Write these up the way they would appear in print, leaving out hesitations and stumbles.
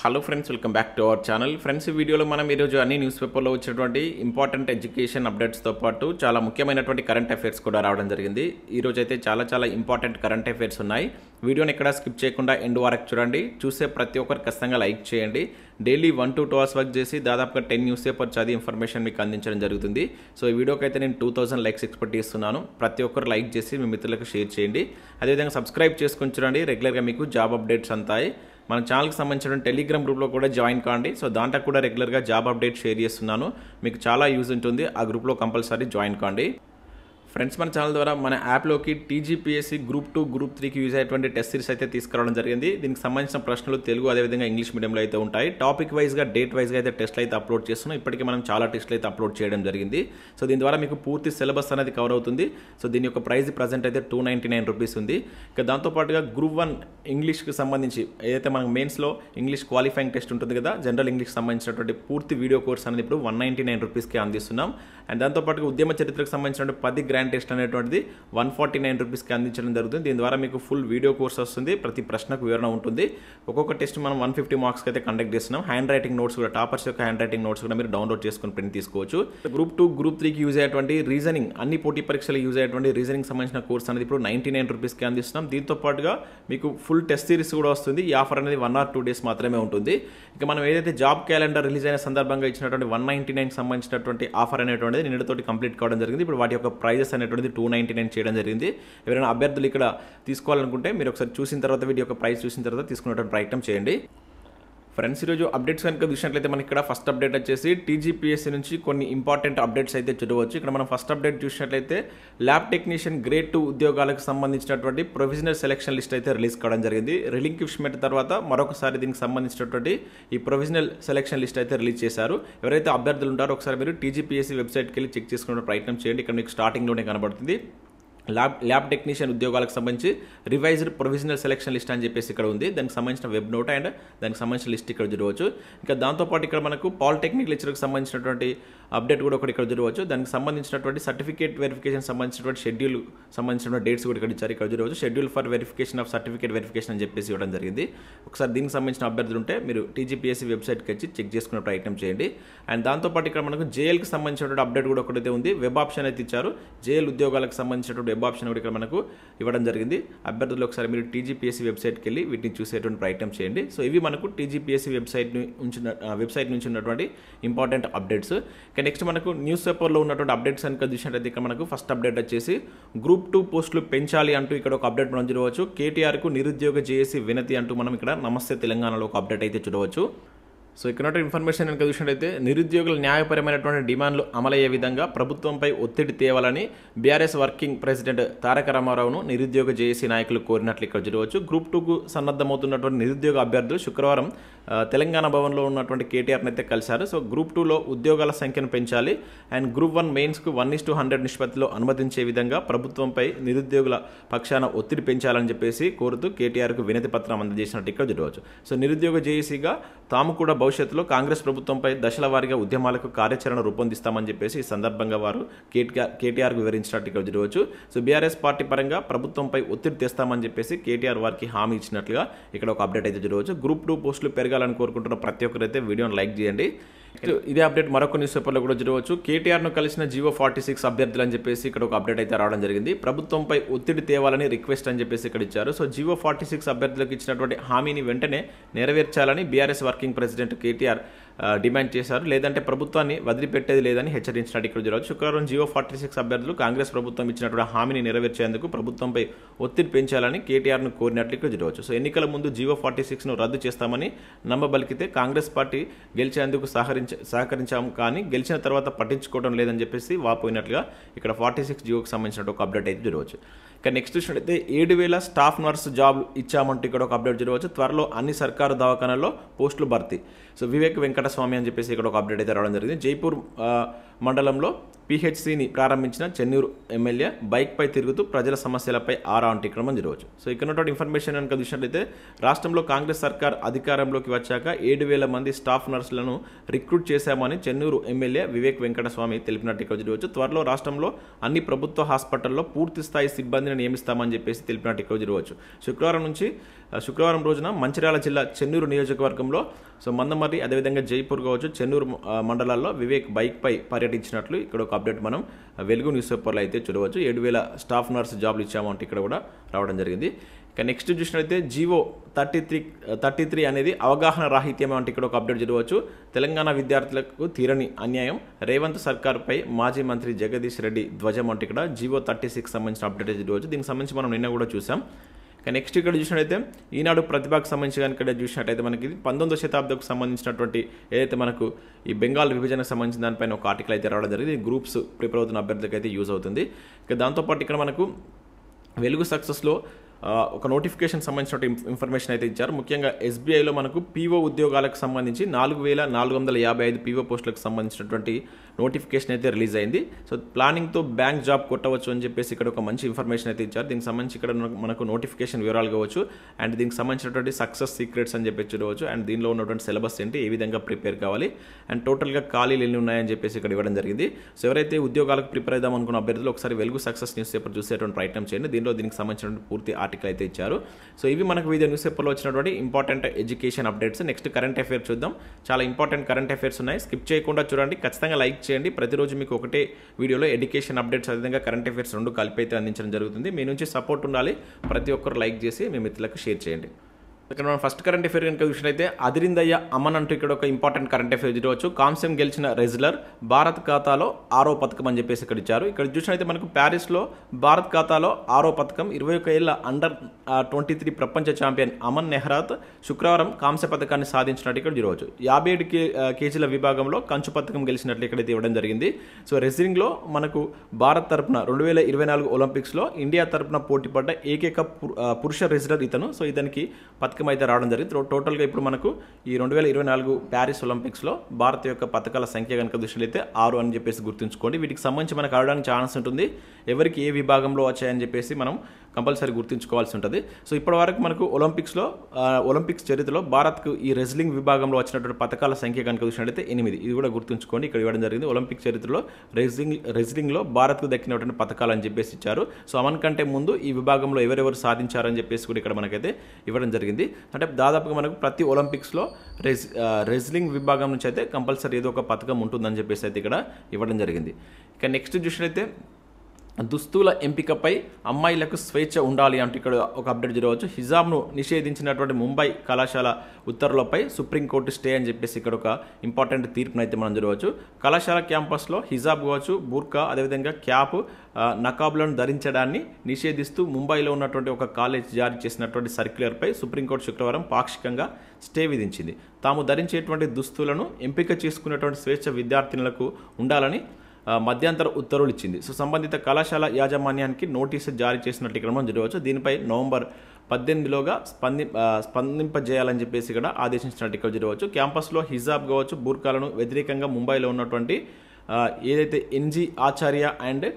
Hello friends, welcome back to our channel. Friends, ఈ వీడియోలో మనం ఈరోజు అన్ని న్యూస్ పేపర్లో వచ్చినటువంటి ఇంపార్టెంట్ ఎడ్యుకేషన్ అప్డేట్స్తో పాటు చాలా ముఖ్యమైనటువంటి కరెంట్ అఫైర్స్ కూడా రావడం జరిగింది. ఈరోజు అయితే చాలా ఇంపార్టెంట్ కరెంట్ అఫైర్స్ ఉన్నాయి. వీడియోని ఎక్కడ స్కిప్ చేయకుండా ఎండ్ వరకు చూడండి. చూసే ప్రతి ఒక్కరు ఖచ్చితంగా లైక్ చేయండి. డైలీ 1 to 2 hours వర్క్ చేసి దాదాపుగా 10 న్యూస్ పేపర్ చదివి ఇన్ఫర్మేషన్ మీకు అందించడం జరుగుతుంది. సో ఈ వీడియోకి అయితే నేను 2000 లైక్స్ ఎక్స్పెక్ట్ చేస్తున్నాను. ప్రతి ఒక్కరు లైక్ చేసి మీ మిత్రులకు షేర్ చేయండి. అదేవిధంగా సబ్స్క్రైబ్ చేసుకొని చూడండి. రెగ్యులర్గా మీకు జాబ్ అప్డేట్స్ అంతాయి. మన ఛానల్కి సంబంధించిన టెలిగ్రామ్ గ్రూప్లో కూడా జాయిన్ కాండి. సో దాంట్లో కూడా రెగ్యులర్గా జాబ్ అప్డేట్ షేర్ చేస్తున్నాను. మీకు చాలా యూజ్ ఉంటుంది. ఆ గ్రూప్లో కంపల్సరీ జాయిన్ కాండి. ఫ్రెండ్స్, మన ఛానల్ ద్వారా మన యాప్లోకి టీజీపీఎస్సీ గ్రూప్ 2, గ్రూప్ 3కి యూజ్ అయ్యేటువంటి టెస్ట్ సిరీస్ అయితే తీసుకురావడం జరిగింది. దీనికి సంబంధించిన ప్రశ్నలు తెలుగు అదేవిధంగా ఇంగ్లీష్ మీడియంలో అయితే ఉంటాయి. టాపిక్ వైజ్గా డేట్ వైజ్గా అయితే టెస్ట్లు అయితే అప్లోడ్ చేస్తున్నాం. ఇప్పటికీ మనం చాలా టెస్ట్లు అయితే అప్లోడ్ చేయడం జరిగింది. సో దీని ద్వారా మీకు పూర్తి సిలబస్ అనేది కవర్ అవుతుంది. సో దీని యొక్క ప్రైస్ ప్రజెంట్ అయితే 299 రూపీస్ ఉంది. ఇక దాంతోపాటుగా గ్రూప్ 1 ఇంగ్లీష్కి సంబంధించి ఏదైతే మనకు మెయిన్స్లో ఇంగ్లీష్ క్వాలిఫైయింగ్ టెస్ట్ ఉంటుంది కదా, జనరల్ ఇంగ్లీష్కి సంబంధించినటువంటి పూర్తి వీడియో కోర్స్ అనేది ఇప్పుడు 199 రూపీస్కి అందిస్తున్నాం. అండ్ దాంతోపాటుగా ఉద్యమ చరిత్రకు సంబంధించిన 10 గ్రాండ్ టెస్ట్ అనేటువంటిది 149 రూపీస్కి అందించడం జరుగుతుంది. దీని ద్వారా మీకు ఫుల్ వీడియో కోర్స్ వస్తుంది. ప్రతి ప్రశ్నకు వివరణ ఉంటుంది. ఒక్కొక్క టెస్ట్ మనం 150 మార్క్స్కి అయితే కండక్ట్ చేస్తున్నాం. హ్యాండ్ రైటింగ్ నోట్స్ కూడా, టాపర్స్ యొక్క హ్యాండ్ రైటింగ్ నోట్స్ కూడా మీరు డౌన్లోడ్ చేసుకుని ప్రింట్ తీసుకోవచ్చు. గ్రూప్ 2, గ్రూప్ 3కి యూజ్ అయ్యేటువంటి రీజనింగ్, అన్ని పోటీ పరీక్షలు యూజ్ అయ్యేటువంటి రీజనింగ్ సంబంధించిన కోర్స్ అనేది ఇప్పుడు 99 రూపీస్కి అందిస్తున్నాం. దీంతో పాటుగా మీకు ఫుల్ టెస్ట్ సిరీస్ కూడా వస్తుంది. ఈ ఆఫర్ అనేది 1 or 2 days మాత్రమే ఉంటుంది. ఇక మనం ఏదైతే జాబ్ క్యాలెండర్ రిలీజ్ అయిన సందర్భంగా ఇచ్చినటువంటి 199 సంబంధించినటువంటి ఆఫర్ అనేటువంటిది నిన్నటితోటి కంప్లీట్ కావడం జరిగింది. ఇప్పుడు వాటి యొక్క ప్రైజెస్ అనేటువంటిది 299 చేయడం జరిగింది. ఎవరైనా అభ్యర్థులు ఇక్కడ తీసుకోవాలనుకుంటే మీరు ఒకసారి చూసిన తర్వాత వీడియో యొక్క ప్రైస్ చూసిన తర్వాత తీసుకునేటువంటి ప్రయత్నం చేయండి. ఫ్రెండ్స్, ఈరోజు అప్డేట్స్ కనుక చూసినట్లయితే మనకి ఇక్కడ ఫస్ట్ అప్డేట్ వచ్చేసి టీజీపీఎస్సీ నుంచి కొన్ని ఇంపార్టెంట్ అప్డేట్స్ అయితే చూడవచ్చు. ఇక్కడ మనం ఫస్ట్ అప్డేట్ చూసినట్లయితే ల్యాబ్ టెక్నీషియన్ గ్రేడ్ 2 ఉద్యోగాలకు సంబంధించినటువంటి ప్రొవిజనల్ సెలక్షన్ లిస్ట్ అయితే రిలీజ్ కావడం జరిగింది. రిలింక్విష్మెంట్ తర్వాత మరొకసారి దీనికి సంబంధించినటువంటి ఈ ప్రొవిజనల్ సెలక్షన్ లిస్ట్ అయితే రిలీజ్ చేశారు. ఎవరైతే అభ్యర్థులు ఉంటారో ఒకసారి మీరు టీజీపీఎస్సీ వెబ్సైట్కి వెళ్ళి చెక్ చేసుకునే ప్రయత్నం చేయండి. ఇక్కడ మీకు స్టార్టింగ్లోనే కనబడుతుంది ల్యాబ్ టెక్నీషియన్ ఉద్యోగాలకు సంబంధించి రివైజ్డ్ ప్రొవిజనల్ సెలక్షన్ లిస్ట్ అని చెప్పేసి ఇక్కడ ఉంది. దానికి సంబంధించిన వెబ్ నోట్ అండ్ దానికి సంబంధించిన లిస్ట్ ఇక్కడ చూడవచ్చు. ఇంకా దాంతోపాటు ఇక్కడ మనకు పాలిటెక్నిక్ లెక్చర్కి సంబంధించినటువంటి అప్డేట్ కూడా ఇక్కడ చూడవచ్చు. దానికి సంబంధించినటువంటి సర్టిఫికేట్ వెరిఫికేషన్ సంబంధించినటువంటి షెడ్యూల్ సంబంధించిన డేట్స్ కూడా ఇక్కడ ఇచ్చారు. ఇక్కడ చూడవచ్చు schedule for verification of certificate verification అని చెప్పేసి ఇవ్వడం జరిగింది. ఒకసారి దీనికి సంబంధించిన అభ్యర్థులు ఉంటే మీరు టీజీపీఎస్సీ వెబ్సైట్కి వచ్చి చెక్ చేసుకునే ప్రయత్నం చేయండి. అండ్ దాంతోపాటు ఇక్కడ మనకు జేఎల్కి సంబంధించినటువంటి అప్డేట్ కూడా ఒకటైతే ఉంది. వెబ్ ఆప్షన్ అయితే ఇచ్చారు. జేఎల్ ఉద్యోగాలకు సంబంధించినటువంటి వెబ్ ఆప్షన్ కూడా ఇక్కడ మనకు ఇవ్వడం జరిగింది. అభ్యర్థులు ఒకసారి మీరు టీజీపీఎస్సీ వెబ్సైట్కి వెళ్ళి వీటిని చూసేటువంటి ప్రయత్నం చేయండి. సో ఇవి మనకు టీజీపీఎస్సీ వెబ్సైట్ నుంచి ఉన్నటువంటి ఇంపార్టెంట్ అప్డేట్స్. ఇక నెక్స్ట్ మనకు న్యూస్ పేపర్లో ఉన్నటువంటి అప్డేట్స్ కనుక చూసినట్లయితే ఇక్కడ మనకు ఫస్ట్ అప్డేట్ వచ్చేసి గ్రూప్ 2 పోస్టులు పెంచాలి అంటూ ఇక్కడ ఒక అప్డేట్ మనం చూడవచ్చు. కేటీఆర్కు నిరుద్యోగ జేఏసీ వినతి అంటూ మనం ఇక్కడ నమస్తే తెలంగాణలో ఒక అప్డేట్ అయితే చూడవచ్చు. సో ఇక్కడ ఇన్ఫర్మేషన్ కనుక చూసినట్లయితే నిరుద్యోగుల న్యాయపరమైనటువంటి డిమాండ్లు అమలయ్యే విధంగా ప్రభుత్వంపై ఒత్తిడి తేవాలని బీఆర్ఎస్ వర్కింగ్ ప్రెసిడెంట్ తారక రామారావును నిరుద్యోగ జేఏసీ నాయకులు కోరినట్లు ఇక్కడ చూడవచ్చు. గ్రూప్ 2కు సన్నద్ధమవుతున్నటువంటి నిరుద్యోగ అభ్యర్థులు శుక్రవారం తెలంగాణ భవన్లో ఉన్నటువంటి కేటీఆర్ని అయితే కలిశారు. సో గ్రూప్ 2లో ఉద్యోగాల సంఖ్యను పెంచాలి అండ్ గ్రూప్ 1 మెయిన్స్కు 1:100 నిష్పత్తిలో అనుమతించే విధంగా ప్రభుత్వంపై నిరుద్యోగుల పక్షాన ఒత్తిడి పెంచాలని చెప్పేసి కోరుతూ కేటీఆర్కు వినతి పత్రం అందజేసినట్టు ఇక్కడ చూడవచ్చు. సో నిరుద్యోగ జేఏసీగా తాము కూడా భవిష్యత్తులో కాంగ్రెస్ ప్రభుత్వంపై దశల వారీగా ఉద్యమాలకు కార్యాచరణ రూపొందిస్తామని చెప్పేసి ఈ సందర్భంగా వారు కేటీఆర్కు వివరించినట్టు ఇక్కడ చూడవచ్చు. సో బీఆర్ఎస్ పార్టీ పరంగా ప్రభుత్వంపై ఒత్తిడి తెస్తామని చెప్పేసి కేటీఆర్ వారికి హామీ ఇచ్చినట్లుగా ఇక్కడ ఒక అప్డేట్ అయితే చూడవచ్చు. గ్రూప్ 2 పోస్టులు పెరగాలని కోరుకుంటున్న ప్రతి ఒక్కరైతే వీడియోని లైక్ చేయండి. ఇదే అప్డేట్ మరొక న్యూస్ పేపర్లో కూడా చూడవచ్చు. కేటీఆర్ను కలిసిన జీవో 46 అభ్యర్థులు అని చెప్పేసి ఇక్కడ ఒక అప్డేట్ అయితే రావడం జరిగింది. ప్రభుత్వంపై ఒత్తిడి తేవాలని రిక్వెస్ట్ అని చెప్పేసి ఇక్కడ ఇచ్చారు. సో జీవో 46 అభ్యర్థులకు ఇచ్చినటువంటి హామీని వెంటనే నెరవేర్చాలని BRS working president KTR demand చేశారు. లేదంటే ప్రభుత్వాన్ని వదిలిపెట్టేది లేదని హెచ్చరించినట్టు ఇక్కడ చూడవచ్చు. శుక్రవారం జీవో 46 అభ్యర్థులు కాంగ్రెస్ ప్రభుత్వం ఇచ్చినటువంటి హామీని నెరవేర్చేందుకు ప్రభుత్వంపై ఒత్తిడి పెంచాలని కేటీఆర్ను కోరినట్లు ఇక్కడ చూడవచ్చు. సో ఎన్నికల ముందు జీవో 46ను రద్దు చేస్తామని నమ్మబలికితే కాంగ్రెస్ పార్టీ గెలిచేందుకు సహకరించాము, కానీ గెలిచిన తర్వాత పట్టించుకోవడం లేదని చెప్పేసి వాపోయినట్లుగా ఇక్కడ 46 జీవోకి సంబంధించిన ఒక అప్డేట్ అయితే చూడవచ్చు. ఇక నెక్స్ట్ చూసినట్లయితే 7,000 స్టాఫ్ నర్స్ జాబ్ ఇచ్చామంటూ ఇక్కడ ఒక అప్డేట్ చూడవచ్చు. త్వరలో అన్ని సర్కారు దవాఖానాల్లో పోస్టులు భర్తీ. సో వివేక్ వెంకటస్వామి అని చెప్పేసి ఇక్కడ ఒక అప్డేట్ అయితే రావడం జరిగింది. జైపూర్ మండలంలో పిహెచ్సిని ప్రారంభించిన చెన్నూరు ఎమ్మెల్యే బైక్పై తిరుగుతూ ప్రజల సమస్యలపై ఆరా అంటూ ఇక్కడ మనం జరగవచ్చు. సో ఇక్కడ ఉన్నటువంటి ఇన్ఫర్మేషన్ కనుక చూసినట్లయితే రాష్ట్రంలో కాంగ్రెస్ సర్కార్ అధికారంలోకి వచ్చాక 7,000 మంది స్టాఫ్ నర్సులను రిక్రూట్ చేశామని చెన్నూరు ఎమ్మెల్యే వివేక్ వెంకటస్వామి తెలిపినట్టు ఇక్కడ జరగవచ్చు. త్వరలో రాష్ట్రంలో అన్ని ప్రభుత్వ హాస్పిటల్లో పూర్తి స్థాయి సిబ్బందిని నియమిస్తామని చెప్పేసి తెలిపినట్టు ఇక్కడ జరగవచ్చు. శుక్రవారం రోజున మంచిర్యాల జిల్లా చెన్నూరు నియోజకవర్గంలో సో మందమర్రి అదేవిధంగా జైపూర్ కావచ్చు చెన్నూరు మండలాల్లో వివేక్ బైక్పై పర్యటించినట్లు ఇక్కడ ఒక అప్డేట్ మనం వెలుగు న్యూస్ పేపర్లో అయితే చూడవచ్చు. 7,000 స్టాఫ్ నర్స్ జాబ్లు ఇచ్చామంటే ఇక్కడ కూడా రావడం జరిగింది. ఇక నెక్స్ట్ చూసినట్లయితే జీవో 33 అనేది అవగాహన రాహిత్యం అంటే ఇక్కడ ఒక అప్డేట్ చూడవచ్చు. తెలంగాణ విద్యార్థులకు తీరని అన్యాయం, రేవంత్ సర్కార్పై మాజీ మంత్రి జగదీష్ రెడ్డి ధ్వజం అంటే ఇక్కడ జీవో 36 సంబంధించిన అప్డేట్ చూడవచ్చు. దీనికి సంబంధించి మనం నిన్న కూడా చూసాం. నెక్స్ట్ ఇక్కడ చూసినట్టయితే ఈనాడు ప్రతిభకు సంబంధించి ఇక్కడ చూసినట్టయితే మనకి 19వ శతాబ్దంకు సంబంధించినటువంటి ఏదైతే మనకు ఈ బెంగాల్ విభజనకు సంబంధించిన దానిపైన ఒక ఆర్టికల్ అయితే రావడం జరిగింది. గ్రూప్స్ ప్రిపేర్ అవుతున్న అభ్యర్థులకు అయితే యూజ్ అవుతుంది. ఇక దాంతోపాటు ఇక్కడ మనకు వెలుగు సక్సెస్లో ఒక నోటిఫికేషన్ సంబంధించిన ఇన్ఫర్మేషన్ అయితే ఇచ్చారు. ముఖ్యంగా ఎస్బీఐలో మనకు పీఓ ఉద్యోగాలకు సంబంధించి 4,455 పీఓ పోస్టులకు సంబంధించినటువంటి నోటిఫికేషన్ అయితే రిలీజ్ అయింది. సో ప్లానింగ్తో బ్యాంక్ జాబ్ కొట్టవచ్చు అని చెప్పేసి ఇక్కడ ఒక మంచి ఇన్ఫర్మేషన్ అయితే ఇచ్చారు. దీనికి సంబంధించి ఇక్కడ మనకు నోటిఫికేషన్ వివరాలు కావచ్చు అండ్ దీనికి సంబంధించినటువంటి సక్సెస్ సీక్రెట్స్ అని చెప్పి చూడవచ్చు అండ్ దీనిలో ఉన్నటువంటి సిలబస్ ఏంటి, ఏ విధంగా ప్రిపేర్ కావాలి అండ్ టోటల్గా ఖాళీలు ఎన్ని ఉన్నాయని చెప్పేసి ఇక్కడ ఇవ్వడం జరిగింది. సో ఎవరైతే ఉద్యోగాలకు ప్రిపేర్ అవుదాం అనుకున్న అభ్యర్థులు ఒకసారి వెలుగు సక్సెస్ న్యూస్ పేపర్ చూసేటువంటి ప్రయత్నం చేయండి. దీనికి సంబంధించినటువంటి పూర్తి ఆర్టికల్ అయితే ఇచ్చారు. సో ఇవి మనకు వివిధ న్యూస్ పేపర్లో వచ్చినటువంటి important education updates. Next current affairs చూద్దాం. చాలా ఇంపార్టెంట్ కరెంట్ అఫైర్స్ ఉన్నాయి, స్కిప్ చేయకుండా చూడండి. ఖచ్చితంగా లైక్ చేయండి. ప్రతిరోజు మీకు ఒకటే వీడియోలో ఎడ్యుకేషన్ అప్డేట్స్ అదేవిధంగా కరెంట్ అఫైర్స్ రెండు కలిపి అయితే అందించడం జరుగుతుంది. మీ నుంచి సపోర్ట్ ఉండాలి. ప్రతి ఒక్కరు లైక్ చేసి మీ మిత్రులకు షేర్ చేయండి. ఇక్కడ మనం ఫస్ట్ కరెంట్ అఫైర్ కనుక చూసినట్లయితే అదిరిందయ్య అమన్ అంటూ ఇక్కడ ఒక ఇంపార్టెంట్ కరెంట్ అఫైర్ చూడవచ్చు. కాంస్యం గెలిచిన రెజ్లర్ భారత్ ఖాతాలో 6వ పథకం అని చెప్పేసి ఇక్కడ ఇచ్చారు. ఇక్కడ చూసినట్లయితే మనకు ప్యారిస్లో భారత్ ఖాతాలో 6వ పథకం 21 ఏళ్ల అండర్ 23 ప్రపంచ ఛాంపియన్ అమన్ నెహ్రాత్ శుక్రవారం కాంస్య పథకాన్ని సాధించినట్టు ఇక్కడ చూడవచ్చు. 57 కేజీల విభాగంలో కంచు పథకం గెలిచినట్లు ఇక్కడైతే ఇవ్వడం జరిగింది. సో రెజ్లింగ్లో మనకు భారత్ తరపున 2024 ఒలింపిక్స్లో ఇండియా తరపున పోటీపడ్డ ఏకైక పురుష రెజ్లర్ ఇతను. సో ఇతనికి పథకం అయితే రావడం జరిగింది. టోటల్గా ఇప్పుడు మనకు ఈ 2024 ప్యారిస్ ఒలింపిక్స్లో భారత్ యొక్క పథకాల సంఖ్య కనుక దృష్టిలో అయితే 6 అని చెప్పేసి గుర్తుంచుకోండి. వీటికి సంబంధించి మనకు ఆడడానికి ఛాన్స్ ఉంటుంది. ఎవరికి ఏ విభాగంలో వచ్చాయని చెప్పేసి మనం కంపల్సరీ గుర్తుంచుకోవాల్సి ఉంటుంది. సో ఇప్పటి వరకు మనకు ఒలింపిక్స్ చరిత్రలో భారత్కు ఈ రెజ్లింగ్ విభాగంలో వచ్చినటువంటి పథకాల సంఖ్య కనుక చూసినట్లయితే 8. ఇది కూడా గుర్తుంచుకోండి, ఇక్కడ ఇవ్వడం జరిగింది. ఒలింపిక్ చరిత్రలో రెజ్లింగ్లో భారత్కు దక్కినటువంటి పథకాలు అని చెప్పేసి ఇచ్చారు. సో అమన్ కంటే ముందు ఈ విభాగంలో ఎవరెవరు సాధించారని చెప్పేసి కూడా ఇక్కడ మనకైతే ఇవ్వడం జరిగింది. అంటే దాదాపుగా మనకు ప్రతి ఒలింపిక్స్లో రెజ్లింగ్ విభాగం నుంచి అయితే కంపల్సరీ ఏదో ఒక పథకం ఉంటుందని చెప్పేసి అయితే ఇక్కడ ఇవ్వడం జరిగింది. ఇక నెక్స్ట్ చూసినట్లయితే దుస్తుల ఎంపికపై అమ్మాయిలకు స్వేచ్ఛ ఉండాలి అంటూ ఇక్కడ ఒక అప్డేట్ జరగవచ్చు. హిజాబ్ను నిషేధించినటువంటి ముంబై కళాశాల ఉత్తర్వులపై సుప్రీంకోర్టు స్టే అని చెప్పేసి ఇక్కడ ఒక ఇంపార్టెంట్ తీర్పును అయితే మనం జరగవచ్చు. కళాశాల క్యాంపస్లో హిజాబ్ కావచ్చు, బూర్కా అదేవిధంగా క్యాప్, నకాబ్లను ధరించడాన్ని నిషేధిస్తూ ముంబైలో ఉన్నటువంటి ఒక కాలేజ్ జారీ చేసినటువంటి సర్క్యులర్పై సుప్రీంకోర్టు శుక్రవారం పాక్షికంగా స్టే విధించింది. తాము ధరించేటువంటి దుస్తులను ఎంపిక చేసుకునేటువంటి స్వేచ్ఛ విద్యార్థినులకు ఉండాలని మధ్యంతర ఉత్తర్వులు ఇచ్చింది. సో సంబంధిత కళాశాల యాజమాన్యానికి నోటీసు జారీ చేసినట్టు ఇక్కడ మనం జరగవచ్చు. దీనిపై నవంబర్ 18లోగా స్పందింపజేయాలని చెప్పేసి ఇక్కడ ఆదేశించినట్టు ఇక్కడ జరగవచ్చు. క్యాంపస్లో హిజాబ్ కావచ్చు, బూర్కాలను వ్యతిరేకంగా ముంబైలో ఉన్నటువంటి ఏదైతే NG Acharya and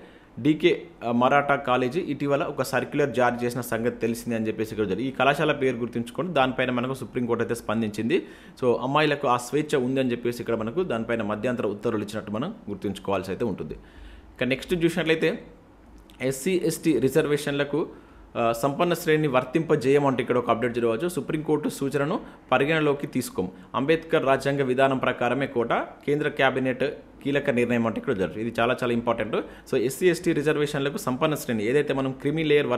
DK Marathe college ఇటీవల ఒక సర్క్యులర్ జారీ చేసిన సంగతి తెలిసింది అని చెప్పేసి ఇక్కడ ఈ కళాశాల పేరు గుర్తుంచుకొని దానిపైన మనకు సుప్రీంకోర్టు అయితే స్పందించింది. సో అమ్మాయిలకు ఆ స్వేచ్ఛ ఉంది అని చెప్పేసి ఇక్కడ మనకు దానిపైన మధ్యంతర ఉత్తర్వులు ఇచ్చినట్టు మనం గుర్తుంచుకోవాల్సి అయితే ఉంటుంది. ఇక నెక్స్ట్ చూసినట్లయితే SC/ST రిజర్వేషన్లకు సంపన్న శ్రేణిని వర్తింపజేయమంటే ఇక్కడ ఒక అప్డేట్ జరగవచ్చు. సుప్రీంకోర్టు సూచనను పరిగణలోకి తీసుకోం, అంబేద్కర్ రాజ్యాంగ విధానం ప్రకారమే కోట, కేంద్ర కేబినెట్ కీలక నిర్ణయం అంటే ఇక్కడ జరుగుతుంది. ఇది చాలా చాలా ఇంపార్టెంట్. సో SC/ST రిజర్వేషన్లకు సంపన్న శ్రేణి ఏదైతే మనం క్రిమి లేయర్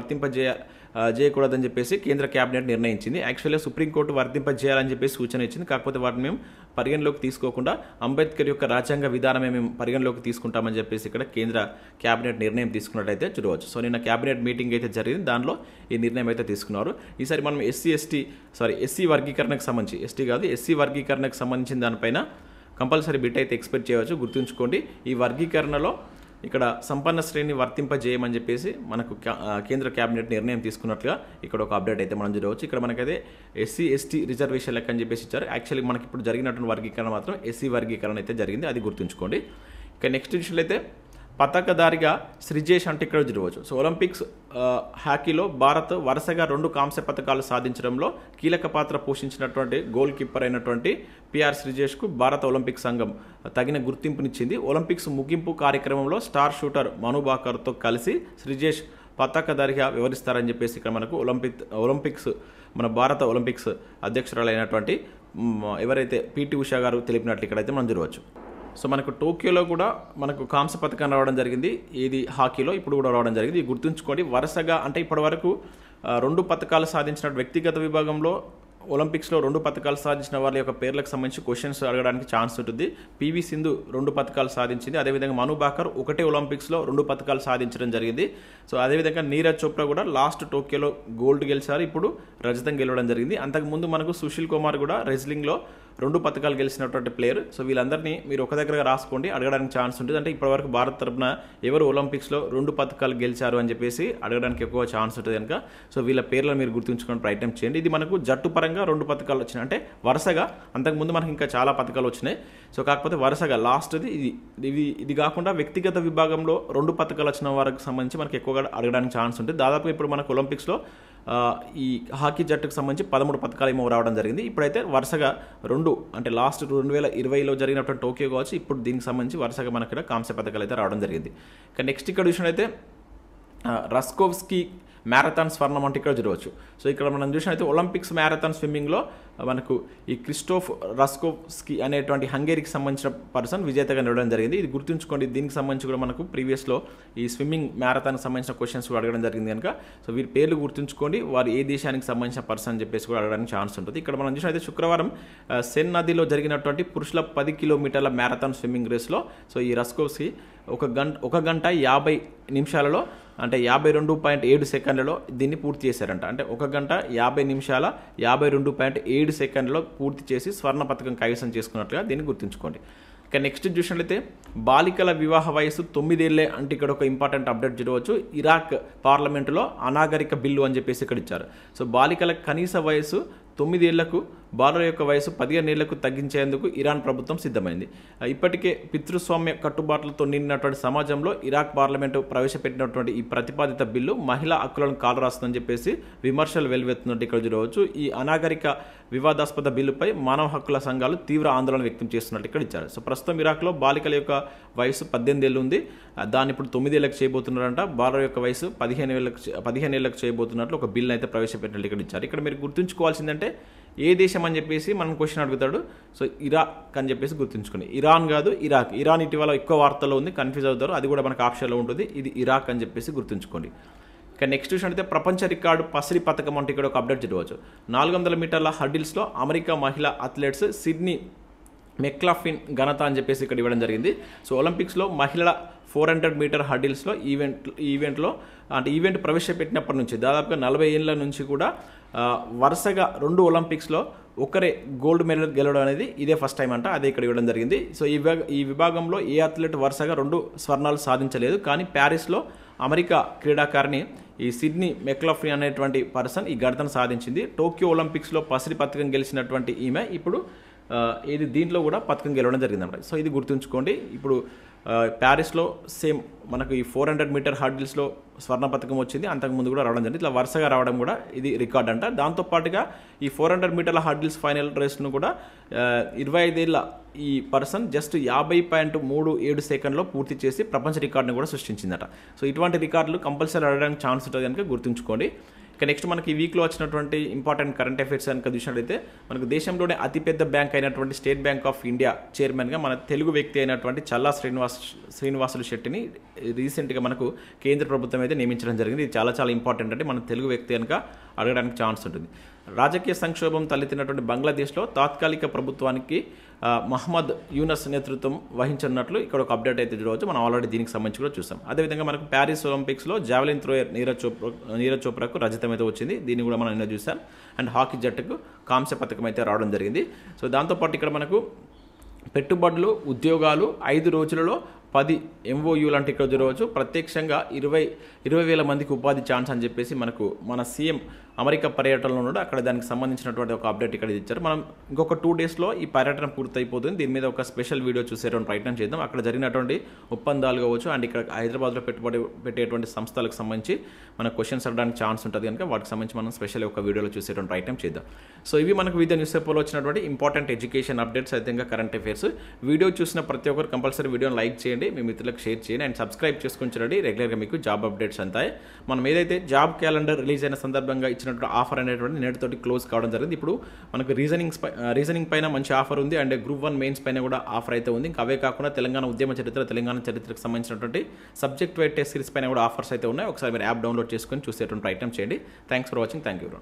చేయకూడదని చెప్పేసి కేంద్ర కేబినెట్ నిర్ణయించింది. యాక్చువల్గా సుప్రీంకోర్టు వర్తింపజేయాలని చెప్పేసి సూచన ఇచ్చింది. కాకపోతే వాటిని మేము పరిగణలోకి తీసుకోకుండా అంబేద్కర్ యొక్క రాజ్యాంగ విధానమే మేము పరిగణలోకి తీసుకుంటామని చెప్పేసి ఇక్కడ కేంద్ర కేబినెట్ నిర్ణయం తీసుకున్నట్టయితే చూడవచ్చు. సో నిన్న కేబినెట్ మీటింగ్ అయితే జరిగింది, దానిలో ఈ నిర్ణయం అయితే తీసుకున్నారు. ఈసారి మనం SC వర్గీకరణకు సంబంధించి SC వర్గీకరణకు సంబంధించిన దానిపైన కంపల్సరీ బిట్ అయితే ఎక్స్పెక్ట్ చేయవచ్చు. గుర్తుంచుకోండి, ఈ వర్గీకరణలో ఇక్కడ సంపన్న శ్రేణిని వర్తింపజేయమని చెప్పేసి మనకు కేంద్ర కేబినెట్ నిర్ణయం తీసుకున్నట్లుగా ఇక్కడ ఒక అప్డేట్ అయితే మనం చూడవచ్చు. ఇక్కడ మనకైతే SC/ST రిజర్వేషన్ లెక్క అని చెప్పేసి ఇచ్చారు. యాక్చువల్లీ మనకి ఇప్పుడు జరిగినటువంటి వర్గీకరణ మాత్రం SC వర్గీకరణ అయితే జరిగింది, అది గుర్తుంచుకోండి. ఇక నెక్స్ట్ విషయంలో అయితే పతాకధారిగా శ్రీజేష్ అంటే ఇక్కడ చూడవచ్చు. సో ఒలింపిక్స్ హాకీలో భారత్ వరుసగా 2 కాంస్య పతకాలు సాధించడంలో కీలక పాత్ర పోషించినటువంటి గోల్ కీపర్ అయినటువంటి పిఆర్ శ్రీజేష్కు భారత ఒలింపిక్ సంఘం తగిన గుర్తింపునిచ్చింది. ఒలింపిక్స్ ముగింపు కార్యక్రమంలో స్టార్ షూటర్ మను భాకర్తో కలిసి శ్రీజేష్ పతాకధారిగా వివరిస్తారని చెప్పేసి ఇక్కడ మనకు ఒలింపిక్స్ మన భారత ఒలింపిక్స్ అధ్యక్షురాలైనటువంటి ఎవరైతే పిటి ఉషా గారు తెలిపినట్లు ఇక్కడైతే మనం చూడవచ్చు. సో మనకు టోక్యోలో కూడా మనకు కాంస్య పథకం రావడం జరిగింది. ఇది హాకీలో ఇప్పుడు కూడా రావడం జరిగింది. ఇది గుర్తుంచుకోండి. వరుసగా అంటే ఇప్పటి వరకు 2 పథకాలు సాధించిన వ్యక్తిగత విభాగంలో ఒలింపిక్స్లో 2 పథకాలు సాధించిన వాళ్ళ యొక్క పేర్లకు సంబంధించి క్వశ్చన్స్ అడగడానికి ఛాన్స్ ఉంటుంది. పివి సింధు 2 పథకాలు సాధించింది. అదేవిధంగా మను భాకర్ ఒకటే ఒలింపిక్స్లో 2 పథకాలు సాధించడం జరిగింది. సో అదేవిధంగా నీరజ్ చోప్రా కూడా లాస్ట్ టోక్యోలో గోల్డ్ గెలిచారు, ఇప్పుడు రజతం గెలవడం జరిగింది. అంతకుముందు మనకు సుశీల్ కుమార్ కూడా రెజ్లింగ్లో 2 పథకాలు గెలిచినటువంటి ప్లేయర్. సో వీళ్ళందరినీ మీరు ఒక దగ్గర రాసుకోండి, అడగడానికి ఛాన్స్ ఉంటుంది. అంటే ఇప్పటివరకు భారత్ తరపున ఎవరు ఒలింపిక్స్లో 2 పథకాలు గెలిచారు అని చెప్పేసి అడగడానికి ఎక్కువ ఛాన్స్ ఉంటుంది కనుక సో వీళ్ళ పేర్లను మీరు గుర్తుంచుకొని ప్రయత్నం చేయండి. ఇది మనకు జట్టు పరంగా 2 పథకాలు వచ్చినాయి. అంటే వరుసగా అంతకుముందు మనకి ఇంకా చాలా పథకాలు వచ్చినాయి. సో కాకపోతే వరుసగా లాస్ట్ది ఇది కాకుండా వ్యక్తిగత విభాగంలో 2 పథకాలు వచ్చిన వారికి సంబంధించి మనకి ఎక్కువగా అడగడానికి ఛాన్స్ ఉంటుంది. దాదాపుగా ఇప్పుడు మనకు ఒలింపిక్స్లో ఈ హాకీ జట్టుకు సంబంధించి 13 పథకాలు ఏమో రావడం జరిగింది. ఇప్పుడైతే వరుసగా 2 అంటే లాస్ట్ 2020లో జరిగినటువంటి టోక్యో కావచ్చు, ఇప్పుడు దీనికి సంబంధించి వరుసగా మనకి ఇక్కడ కాంస్య పథకాలు అయితే రావడం జరిగింది. ఇక నెక్స్ట్ ఇక్కడ చూసినట్లయితే రస్కోవ్స్కీ మ్యారథాన్ స్వర్ణం అంటే ఇక్కడ చూడవచ్చు. సో ఇక్కడ మనం చూసినట్లయితే ఒలింపిక్స్ మ్యారథాన్ స్విమ్మింగ్లో మనకు ఈ క్రిస్టోఫ్ రస్కోవ్స్కీ అనేటువంటి హంగేరీకి సంబంధించిన పర్సన్ విజేతగా నిలవడం జరిగింది. ఇది గుర్తుంచుకోండి. దీనికి సంబంధించి కూడా మనకు ప్రీవియస్లో ఈ స్విమ్మింగ్ మ్యారథాన్కి సంబంధించిన క్వశ్చన్స్ కూడా అడగడం జరిగింది కనుక సో వీరి పేర్లు గుర్తుంచుకోండి, వారు ఏ దేశానికి సంబంధించిన పర్సన్ అని చెప్పేసి కూడా అడగడానికి ఛాన్స్ ఉంటుంది. ఇక్కడ మనం చూసినట్లయితే శుక్రవారం సెన్ నదిలో జరిగినటువంటి పురుషుల 10 కిలోమీటర్ల మ్యారథాన్ స్విమ్మింగ్ రేస్లో సో ఈ రస్కోవ్స్కీ 1 గంట 50 నిమిషాలలో అంటే 52.7 సెకండ్లలో దీన్ని పూర్తి చేశారంట. అంటే 1 గంట 50 నిమిషాల 52.7 సెకండ్లో పూర్తి చేసి స్వర్ణ పథకం కైవసం చేసుకున్నట్లుగా దీన్ని గుర్తుంచుకోండి. ఇక నెక్స్ట్ చూసినట్లయితే బాలికల వివాహ వయసు 9 ఏళ్లే అంటే ఇక్కడ ఒక ఇంపార్టెంట్ అప్డేట్ చూడవచ్చు. ఇరాక్ పార్లమెంటులో అనాగరిక బిల్లు అని చెప్పేసి ఇక్కడ ఇచ్చారు. సో బాలికల కనీస వయసు 9 ఏళ్లకు, బాలుర యొక్క వయసు 15 ఏళ్లకు తగ్గించేందుకు ఇరాన్ ప్రభుత్వం సిద్ధమైంది. ఇప్పటికే పితృస్వామ్య కట్టుబాట్లతో నిండినటువంటి సమాజంలో ఇరాక్ పార్లమెంటు ప్రవేశపెట్టినటువంటి ఈ ప్రతిపాదిత బిల్లు మహిళా హక్కులను కాలరాస్తుందని చెప్పేసి విమర్శలు వెలువెత్తున్నట్టు ఇక్కడ చూడవచ్చు. ఈ అనాగరిక వివాదాస్పద బిల్లుపై మానవ హక్కుల సంఘాలు తీవ్ర ఆందోళన వ్యక్తం చేస్తున్నట్టు ఇక్కడ ఇచ్చారు. సో ప్రస్తుతం ఇరాక్లో బాలికల యొక్క వయసు 18 ఏళ్ళు ఉంది, దాన్ని ఇప్పుడు 9 ఏళ్లకు చేయబోతున్నారంట. బాలుర యొక్క వయసు 15 ఏళ్లకు చేయబోతున్నట్లు ఒక బిల్లు అయితే ప్రవేశపెట్టినట్టు ఇక్కడ ఇచ్చారు. ఇక్కడ మీరు గుర్తుంచుకోవాల్సిందంటే ఏ దేశం అని చెప్పేసి మనం క్వశ్చన్ అడుగుతాడు. సో ఇరాక్ అని చెప్పేసి గుర్తుంచుకోండి. ఇరాన్ కాదు, ఇరాక్. ఇరాన్ ఇటీవల ఎక్కువ వార్తల్లో ఉంది, కన్ఫ్యూజ్ అవుతారు. అది కూడా మనకు ఆప్షన్లో ఉంటుంది. ఇది ఇరాక్ అని చెప్పేసి గుర్తుంచుకోండి. ఇక నెక్స్ట్ విషయం అయితే ప్రపంచ రికార్డు పసిరి పథకం అంటే ఇక్కడ ఒక అప్డేట్ చూడవచ్చు. 400 మీటర్ల హర్డిల్స్లో అమెరికా మహిళా అథ్లెట్స్ సిడ్నీ మెక్లాఫిన్ ఘనత అని చెప్పేసి ఇక్కడ ఇవ్వడం జరిగింది. సో ఒలింపిక్స్లో మహిళల 400 మీటర్ హర్డిల్స్లో ఈవెంట్ ప్రవేశపెట్టినప్పటి నుంచి దాదాపుగా 40 ఏళ్ళ నుంచి కూడా వరుసగా 2 ఒలింపిక్స్లో ఒకరే గోల్డ్ మెడల్ గెలవడం అనేది ఇదే ఫస్ట్ టైం అంట. అదే ఇక్కడ ఇవ్వడం జరిగింది. సో ఈ విభాగంలో ఏ అథ్లెట్ వరుసగా 2 స్వర్ణాలు సాధించలేదు. కానీ ప్యారిస్లో అమెరికా క్రీడాకారిణి ఈ సిడ్నీ మెక్లాఫ్లిన్ అనేటువంటి పర్సన్ ఈ ఘనతను సాధించింది. టోక్యో ఒలింపిక్స్లో పసిరి పథకం గెలిచినటువంటి ఈమె ఇప్పుడు దీంట్లో కూడా పథకం గెలవడం జరిగిందన్నమాట. సో ఇది గుర్తుంచుకోండి. ఇప్పుడు ప్యారిస్లో సేమ్ మనకు ఈ 400 మీటర్ హర్డిల్స్లో స్వర్ణ పథకం వచ్చింది, అంతకుముందు కూడా రావడం జరిగింది. ఇట్లా వరుసగా రావడం కూడా ఇది రికార్డ్ అంట. దాంతోపాటుగా ఈ 400 మీటర్ల హర్డిల్స్ ఫైనల్ రేస్ను కూడా 25 ఏళ్ళ ఈ పర్సన్ జస్ట్ 50.37 సెకండ్లో పూర్తి చేసి ప్రపంచ రికార్డును కూడా సృష్టించిందట. సో ఇటువంటి రికార్డులు కంపల్సరీ అడగడానికి ఛాన్స్ ఉంటుంది కనుక గుర్తుంచుకోండి. ఇక నెక్స్ట్ మనకి ఈ వీక్లో వచ్చినటువంటి ఇంపార్టెంట్ కరెంట్ అఫైర్స్ కనుక చూసినట్లయితే మనకు దేశంలోనే అతిపెద్ద బ్యాంక్ అయినటువంటి స్టేట్ బ్యాంక్ ఆఫ్ ఇండియా చైర్మన్గా మన తెలుగు వ్యక్తి అయినటువంటి చల్లా శ్రీనివాసులు శెట్టిని రీసెంట్గా మనకు కేంద్ర ప్రభుత్వం అయితే నియమించడం జరిగింది. ఇది చాలా చాలా ఇంపార్టెంట్. అంటే మన తెలుగు వ్యక్తి కనుక అడగడానికి ఛాన్స్ ఉంటుంది. రాజకీయ సంక్షోభం తలెత్తినటువంటి బంగ్లాదేశ్లో తాత్కాలిక ప్రభుత్వానికి మహమ్మద్ యూనస్ నేతృత్వం వహించనున్నట్లు ఇక్కడ ఒక అప్డేట్ అయితే చూడవచ్చు. మనం ఆల్రెడీ దీనికి సంబంధించి కూడా చూసాం. అదేవిధంగా మనకు ప్యారిస్ ఒలింపిక్స్లో జావెలిన్ థ్రోయర్ నీరజ్ చోప్రాకు రజతం అయితే వచ్చింది. దీన్ని కూడా మనం నిన్న చూసాం. అండ్ హాకీ జట్టుకు కాంస్య పథకం అయితే రావడం జరిగింది. సో దాంతోపాటు ఇక్కడ మనకు పెట్టుబడులు, ఉద్యోగాలు 5 రోజులలో 10 MOU లాంటి ఇక్కడ చూడవచ్చు. ప్రత్యక్షంగా 20,000 మందికి ఉపాధి ఛాన్స్ అని చెప్పేసి మన సీఎం అమెరికా పర్యటనలో ఉన్నాడు. అక్కడ దానికి సంబంధించినటువంటి ఒక అప్డేట్ ఇక్కడ ఇచ్చారు. మనం ఇంకొక 2 డేస్లో ఈ పర్యటన పూర్తయిపోతుంది. దీని మీద ఒక స్పెషల్ వీడియో చూసేటువంటి ప్రయత్నం చేద్దాం. అక్కడ జరిగినటువంటి ఒప్పందాలు కావచ్చు అండ్ ఇక్కడ హైదరాబాద్లో పెట్టుబడి పెట్టేటువంటి సంస్థలకు సంబంధించి మన క్వశ్చన్స్ అడగడానికి ఛాన్స్ ఉంటుంది కనుక వాటికి సంబంధించి మనం స్పెషల్ ఒక వీడియోలో చూసేటువంటి ప్రయత్నం చేద్దాం. సో ఇవి మనకు వివిధ న్యూస్ పేపర్లో వచ్చినటువంటి ఇంపార్టెంట్ ఎడ్యుకేషన్ అప్డేట్స్, అయితే ఇంకా కరెంట్ అఫైర్స్. వీడియో చూసిన ప్రతి ఒక్కరు కంపల్సరీ వీడియోని లైక్ చేయండి, మీ మిత్రులకు షేర్ చేయండి అండ్ సబ్స్క్రైబ్ చేసుకొని చూడండి. రెగ్యులర్గా మీకు జాబ్ అప్డేట్స్ అంతాయి. మనం ఏదైతే జాబ్ క్యాలెండర్ రిలీజ్ అయిన సందర్భంగా ఇచ్చినటువంటి ఆఫర్ అనేటువంటి నేటితోటి క్లోజ్ కావడం జరిగింది. ఇప్పుడు మనకు రీజనింగ్ పైన మంచి ఆఫర్ ఉంది అండ్ గ్రూప్ 1 మెయిన్స్ పైన కూడా ఆఫర్ అయితే ఉంది. ఇంకా అవే కాకుండా తెలంగాణ ఉద్యమ చరిత్ర, తెలంగాణ చరిత్రకు సంబంధించినటువంటి సబ్జెక్ట్ వైజ్ టెస్ట్ సిరీస్ పైన కూడా ఆఫర్స్ అయితే ఉన్నాయి. ఒకసారి మీరు యాప్ డౌన్లోడ్ చేసుకొని చూసేటువంటి ప్రయత్నం చేయండి. Thanks for watching. Thank you.